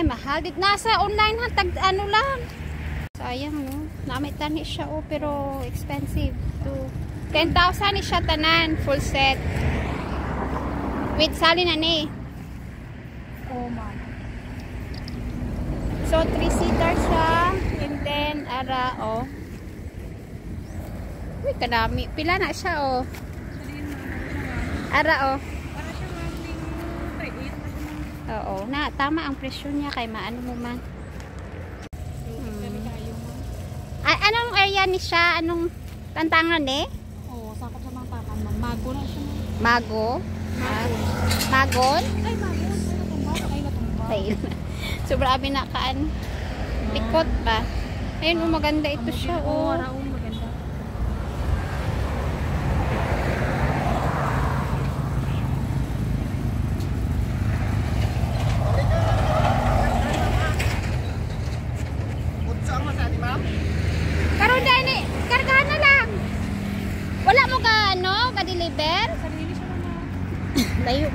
Ay, mahal. Dit nasa online ha. Tag ano lang. Sayang, no? Namay tani siya, oh. Pero expensive. 10,000 siya tanan. Full set. With sali na ni. Oh, man. So, 3-seater siya. And then, ara, oh. Uy, kadami. Pila na siya, oh. Ara, oh. Para siya maling 3.8. Oo. Na, tama ang presyo niya. Kay maano mo man. Anong area ni siya? Anong tantangan eh? Oo, sakop sa mga takan. Mago na siya. Mago? Magon? Ay, mago. Ay, natumba. Ay, sobra abi na kaan. Likot pa. Ayun, maganda ito siya. Oo, Oh. maganda. Karon dani, kargahan na lang. Wala mo ka ano, ka-deliver? Sarili siya na. Layo.